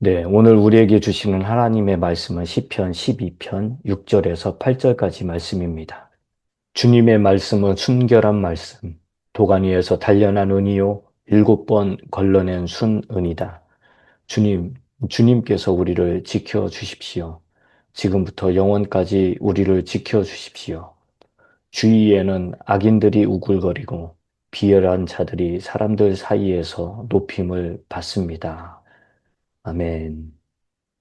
네, 오늘 우리에게 주시는 하나님의 말씀은 시편 12편 6절에서 8절까지 말씀입니다. 주님의 말씀은 순결한 말씀, 도가니에서 단련한 은이요, 7번 걸러낸 순은이다. 주님, 주님께서 우리를 지켜 주십시오. 지금부터 영원까지 우리를 지켜 주십시오. 주위에는 악인들이 우글거리고 비열한 자들이 사람들 사이에서 높임을 받습니다. 아멘.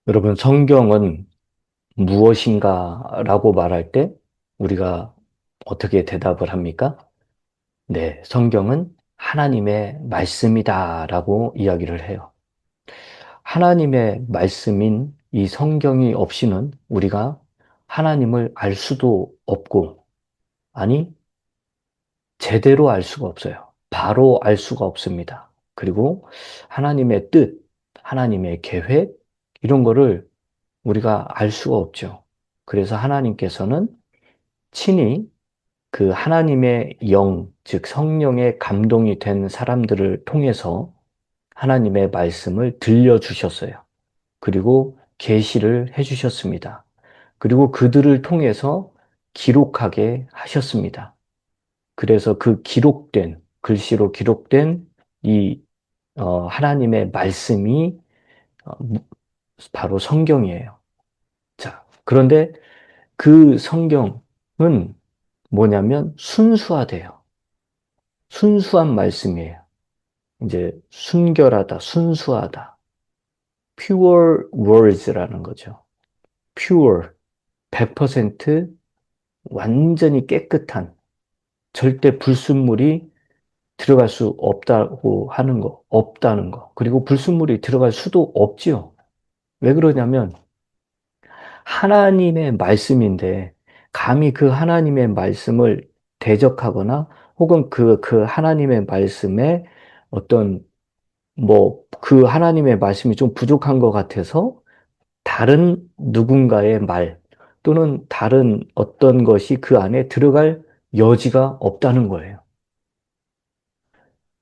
여러분, 성경은 무엇인가 라고 말할 때 우리가 어떻게 대답을 합니까? 네, 성경은 하나님의 말씀이다 라고 이야기를 해요. 하나님의 말씀인 이 성경이 없이는 우리가 하나님을 알 수도 없고, 아니, 제대로 알 수가 없어요. 바로 알 수가 없습니다. 그리고 하나님의 뜻, 하나님의 계획, 이런 거를 우리가 알 수가 없죠. 그래서 하나님께서는 친히 그 하나님의 영, 즉 성령의 감동이 된 사람들을 통해서 하나님의 말씀을 들려주셨어요. 그리고 계시를 해주셨습니다. 그리고 그들을 통해서 기록하게 하셨습니다. 그래서 그 기록된, 글씨로 기록된 이 하나님의 말씀이 어, 바로 성경이에요. 자, 그런데 그 성경은 뭐냐면 순수하대요. 순수한 말씀이에요. 이제 순결하다, 순수하다. pure words라는 거죠. pure, 100% 완전히 깨끗한, 절대 불순물이 들어갈 수 없다고 하는 거, 없다는 거. 그리고 불순물이 들어갈 수도 없지요. 왜 그러냐면 하나님의 말씀인데 감히 그 하나님의 말씀을 대적하거나 혹은 그 하나님의 말씀에 어떤 그 하나님의 말씀이 좀 부족한 것 같아서 다른 누군가의 말 또는 다른 어떤 것이 그 안에 들어갈 여지가 없다는 거예요.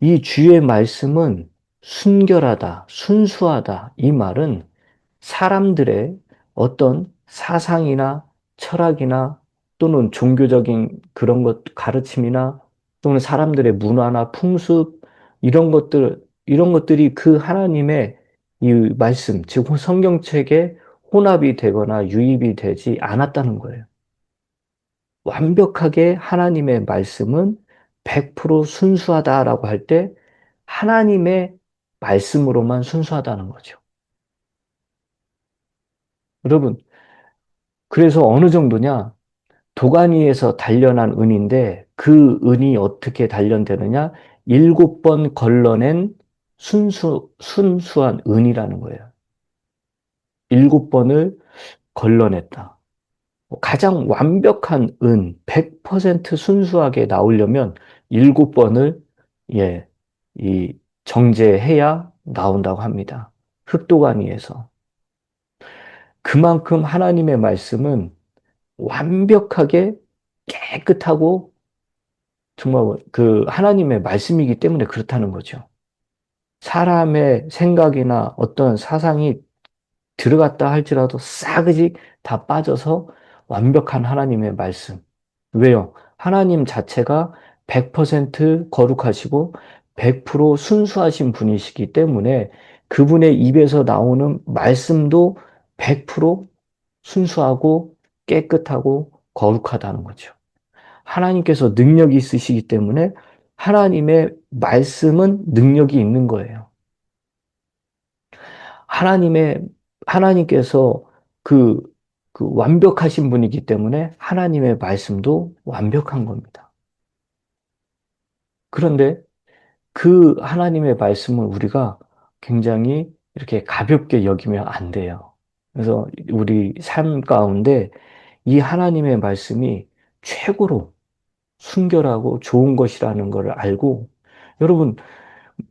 이 주의 말씀은 순결하다, 순수하다. 이 말은 사람들의 어떤 사상이나 철학이나 또는 종교적인 그런 것, 가르침이나 또는 사람들의 문화나 풍습, 이런 것들이 그 하나님의 이 말씀, 즉 성경책에 혼합이 되거나 유입이 되지 않았다는 거예요. 완벽하게 하나님의 말씀은 100% 순수하다라고 할 때 하나님의 말씀으로만 순수하다는 거죠. 여러분, 그래서 어느 정도냐? 도가니에서 단련한 은인데 그 은이 어떻게 단련되느냐? 7번 걸러낸 순수한 은이라는 거예요. 7번을 걸러냈다. 가장 완벽한 은, 100% 순수하게 나오려면 7번을, 예, 이 정제해야 나온다고 합니다. 흑도가니에서. 그만큼 하나님의 말씀은 완벽하게 깨끗하고 정말 그 하나님의 말씀이기 때문에 그렇다는 거죠. 사람의 생각이나 어떤 사상이 들어갔다 할지라도 싸그지 다 빠져서 완벽한 하나님의 말씀. 왜요? 하나님 자체가 100% 거룩하시고 100% 순수하신 분이시기 때문에 그분의 입에서 나오는 말씀도 100% 순수하고 깨끗하고 거룩하다는 거죠. 하나님께서 능력이 있으시기 때문에 하나님의 말씀은 능력이 있는 거예요. 하나님의, 하나님께서 그, 그 완벽하신 분이기 때문에 하나님의 말씀도 완벽한 겁니다. 그런데 그 하나님의 말씀을 우리가 굉장히 이렇게 가볍게 여기면 안 돼요. 그래서 우리 삶 가운데 이 하나님의 말씀이 최고로 순결하고 좋은 것이라는 것을 알고 여러분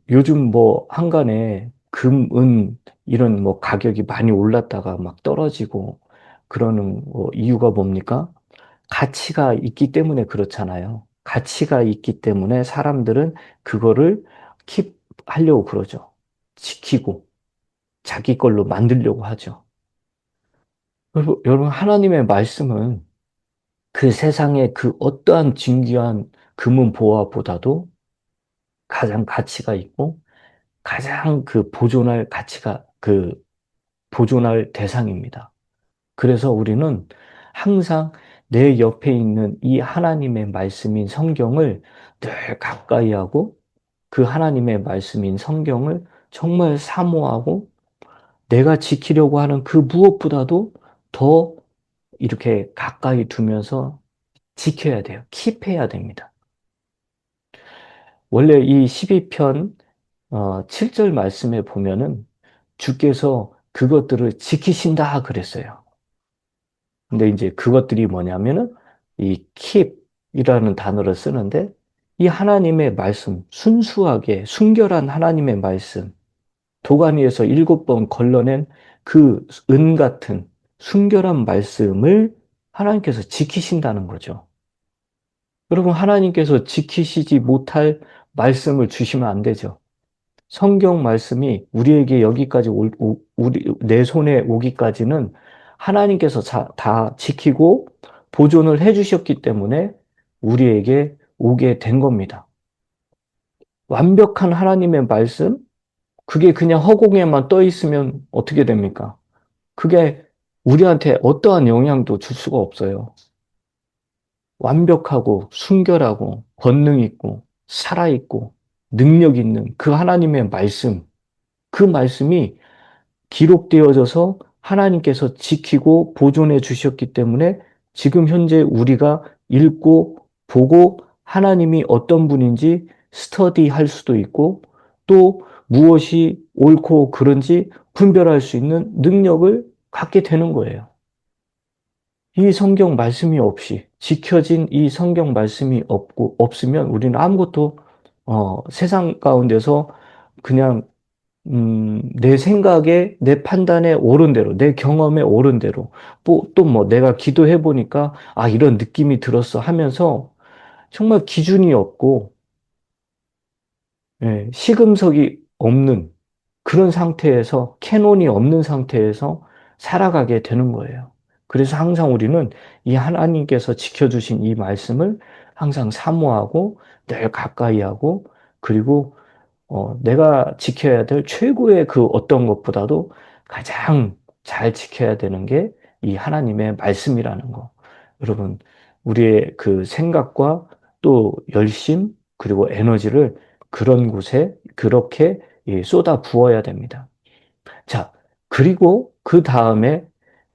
요즘 한간에 금, 은 이런 가격이 많이 올랐다가 막 떨어지고 그러는 이유가 뭡니까? 가치가 있기 때문에 그렇잖아요. 가치가 있기 때문에 사람들은 그거를 킵 하려고 그러죠. 지키고 자기 걸로 만들려고 하죠. 여러분, 하나님의 말씀은 그 세상의 그 어떠한 진귀한 금은 보화보다도 가장 가치가 있고 가장 그 보존할 대상입니다. 그래서 우리는 항상 내 옆에 있는 이 하나님의 말씀인 성경을 늘 가까이 하고 그 하나님의 말씀인 성경을 정말 사모하고 내가 지키려고 하는 그 무엇보다도 더 이렇게 가까이 두면서 지켜야 돼요. 킵해야 됩니다. 원래 이 12편 7절 말씀에 보면은 주께서 그것들을 지키신다 그랬어요. 근데 이제 그것들이 뭐냐면은 이 keep이라는 단어를 쓰는데 이 하나님의 말씀, 순수하게 순결한 하나님의 말씀, 도가니에서 7번 걸러낸 그 은 같은 순결한 말씀을 하나님께서 지키신다는 거죠. 여러분, 하나님께서 지키시지 못할 말씀을 주시면 안 되죠. 성경 말씀이 우리에게 여기까지 내 손에 오기까지는 하나님께서 다 지키고 보존을 해주셨기 때문에 우리에게 오게 된 겁니다. 완벽한 하나님의 말씀, 그게 그냥 허공에만 떠 있으면 어떻게 됩니까? 그게 우리한테 어떠한 영향도 줄 수가 없어요. 완벽하고 순결하고 권능 있고 살아있고 능력 있는 그 하나님의 말씀, 그 말씀이 기록되어져서 하나님께서 지키고 보존해 주셨기 때문에 지금 현재 우리가 읽고 보고 하나님이 어떤 분인지 스터디할 수도 있고 또 무엇이 옳고 그른지 분별할 수 있는 능력을 갖게 되는 거예요. 이 성경 말씀이 없이 지켜진 이 성경 말씀이 없으면 우리는 아무것도 세상 가운데서 그냥 내 생각에, 내 판단에 옳은 대로, 내 경험에 옳은 대로, 또 뭐 내가 기도해 보니까, 아, 이런 느낌이 들었어 하면서 정말 기준이 없고, 예, 시금석이 없는 그런 상태에서, 캐논이 없는 상태에서 살아가게 되는 거예요. 그래서 항상 우리는 이 하나님께서 지켜주신 이 말씀을 항상 사모하고, 늘 가까이 하고, 그리고 내가 지켜야 될 최고의 그 어떤 것보다도 가장 잘 지켜야 되는 게 이 하나님의 말씀이라는 거. 여러분, 우리의 그 생각과 또 열심, 그리고 에너지를 그런 곳에 그렇게 쏟아 부어야 됩니다. 자, 그리고 그 다음에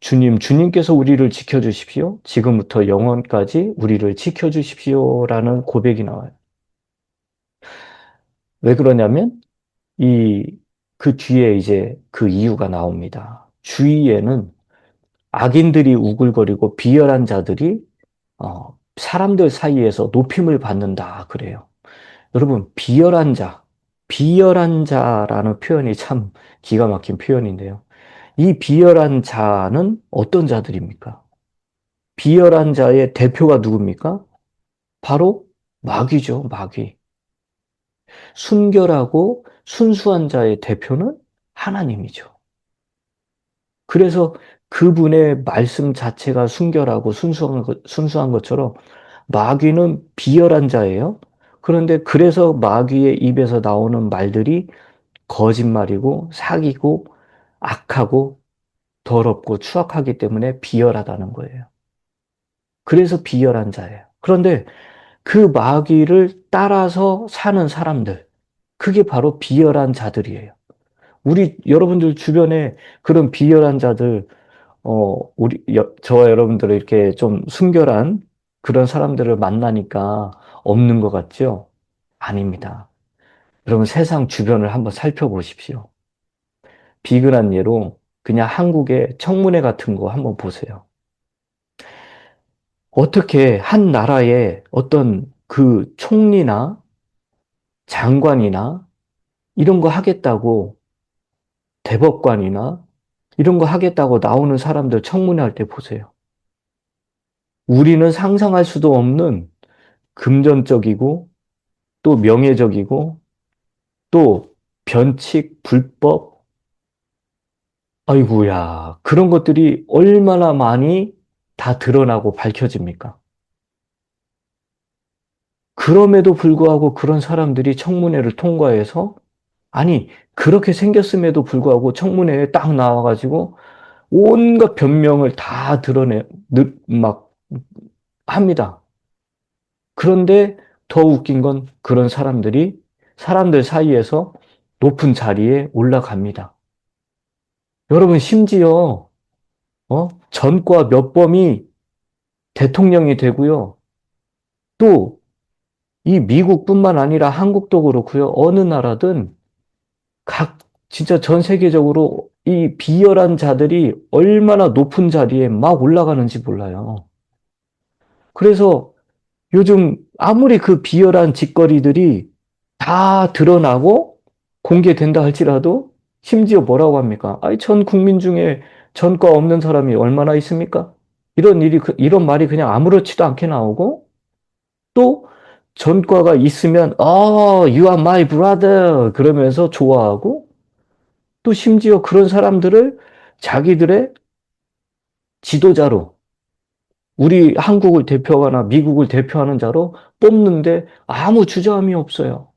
주님께서 우리를 지켜주십시오. 지금부터 영원까지 우리를 지켜주십시오라는 고백이 나와요. 왜 그러냐면 그 뒤에 이제 그 이유가 나옵니다. 주위에는 악인들이 우글거리고 비열한 자들이 사람들 사이에서 높임을 받는다 그래요. 여러분, 비열한 자라는 표현이 참 기가 막힌 표현인데요. 이 비열한 자는 어떤 자들입니까? 비열한 자의 대표가 누굽니까? 바로 마귀죠, 마귀. 순결하고 순수한 자의 대표는 하나님이죠. 그래서 그분의 말씀 자체가 순결하고 순수한 것처럼 마귀는 비열한 자예요. 그런데 그래서 마귀의 입에서 나오는 말들이 거짓말이고 사기고 악하고 더럽고 추악하기 때문에 비열하다는 거예요. 그래서 비열한 자예요. 그런데 그 마귀를 따라서 사는 사람들, 그게 바로 비열한 자들이에요. 여러분들 주변에 그런 비열한 자들, 저와 여러분들을 이렇게 좀 순결한 그런 사람들을 만나니까 없는 것 같죠? 아닙니다. 여러분 세상 주변을 한번 살펴보십시오. 비근한 예로 그냥 한국의 청문회 같은 거 한번 보세요. 어떻게 한 나라의 어떤 그 총리나 장관이나 이런 거 하겠다고 대법관이나 이런 거 하겠다고 나오는 사람들 청문회 할 때 보세요. 우리는 상상할 수도 없는 금전적이고 또 명예적이고 또 변칙, 불법 아이고야, 그런 것들이 얼마나 많이 다 드러나고 밝혀집니까? 그럼에도 불구하고 그런 사람들이 청문회를 통과해서, 아니, 그렇게 생겼음에도 불구하고 청문회에 딱 나와가지고 온갖 변명을 다 막 합니다. 그런데 더 웃긴 건 그런 사람들이 사람들 사이에서 높은 자리에 올라갑니다. 여러분, 심지어, 전과 몇 범이 대통령이 되고요. 또, 이 미국뿐만 아니라 한국도 그렇고요. 어느 나라든 각, 진짜 전 세계적으로 이 비열한 자들이 얼마나 높은 자리에 막 올라가는지 몰라요. 그래서 요즘 아무리 그 비열한 짓거리들이 다 드러나고 공개된다 할지라도 심지어 뭐라고 합니까? 아니, 전 국민 중에 전과 없는 사람이 얼마나 있습니까? 이런 말이 그냥 아무렇지도 않게 나오고 또 전과가 있으면, you are my brother. 그러면서 좋아하고 또 심지어 그런 사람들을 자기들의 지도자로 우리 한국을 대표하거나 미국을 대표하는 자로 뽑는데 아무 주저함이 없어요.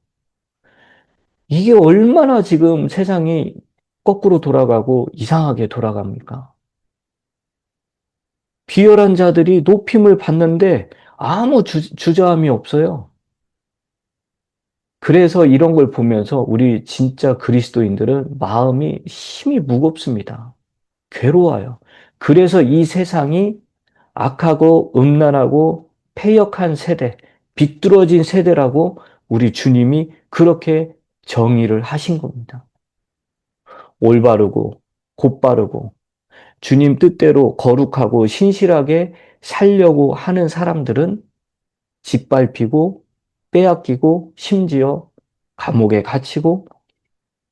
이게 얼마나 지금 세상이 거꾸로 돌아가고 이상하게 돌아갑니까? 비열한 자들이 높임을 받는데 아무 주저함이 없어요. 그래서 이런 걸 보면서 우리 진짜 그리스도인들은 마음이 힘이 무겁습니다. 괴로워요. 그래서 이 세상이 악하고 음란하고 패역한 세대, 비뚤어진 세대라고 우리 주님이 그렇게 정의를 하신 겁니다. 올바르고 곧바르고 주님 뜻대로 거룩하고 신실하게 살려고 하는 사람들은 짓밟히고 빼앗기고 심지어 감옥에 갇히고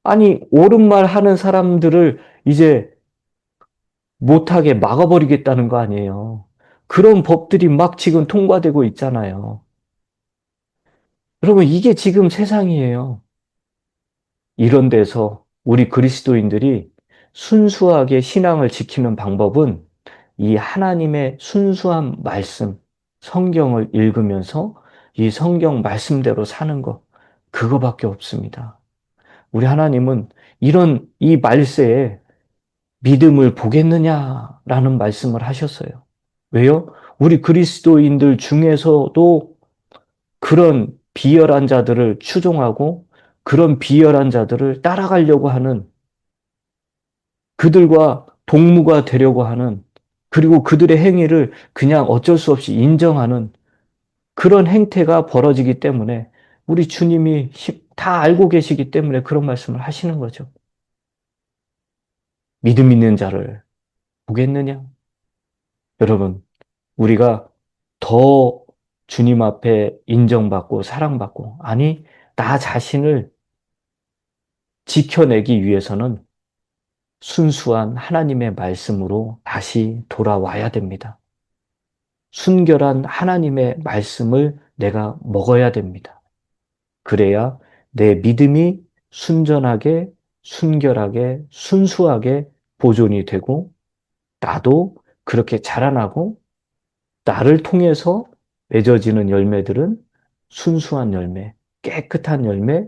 아니 옳은 말 하는 사람들을 이제 못하게 막아버리겠다는 거 아니에요. 그런 법들이 막 지금 통과되고 있잖아요. 여러분, 이게 지금 세상이에요. 이런 데서 우리 그리스도인들이 순수하게 신앙을 지키는 방법은 이 하나님의 순수한 말씀, 성경을 읽으면서 이 성경 말씀대로 사는 것, 그거밖에 없습니다. 우리 하나님은 이런 이 말세에 믿음을 보겠느냐라는 말씀을 하셨어요. 왜요? 우리 그리스도인들 중에서도 그런 비열한 자들을 추종하고 그런 비열한 자들을 따라가려고 하는 그들과 동무가 되려고 하는 그리고 그들의 행위를 그냥 어쩔 수 없이 인정하는 그런 행태가 벌어지기 때문에 우리 주님이 다 알고 계시기 때문에 그런 말씀을 하시는 거죠. 믿음 있는 자를 보겠느냐? 여러분, 우리가 더 주님 앞에 인정받고 사랑받고, 아니, 나 자신을 지켜내기 위해서는 순수한 하나님의 말씀으로 다시 돌아와야 됩니다. 순결한 하나님의 말씀을 내가 먹어야 됩니다. 그래야 내 믿음이 순전하게, 순결하게, 순수하게 보존이 되고, 나도 그렇게 자라나고, 나를 통해서 맺어지는 열매들은 순수한 열매, 깨끗한 열매,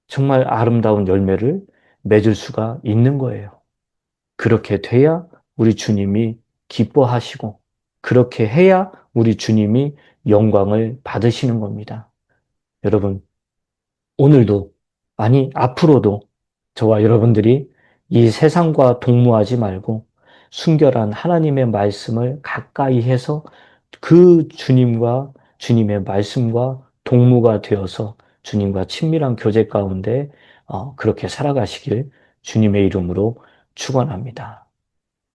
정말 아름다운 열매를 맺을 수가 있는 거예요. 그렇게 돼야 우리 주님이 기뻐하시고, 그렇게 해야 우리 주님이 영광을 받으시는 겁니다. 여러분, 오늘도, 아니, 앞으로도 저와 여러분들이 이 세상과 동무하지 말고 순결한 하나님의 말씀을 가까이 해서 그 주님과 주님의 말씀과 동무가 되어서 주님과 친밀한 교제 가운데 그렇게 살아가시길 주님의 이름으로 축원합니다.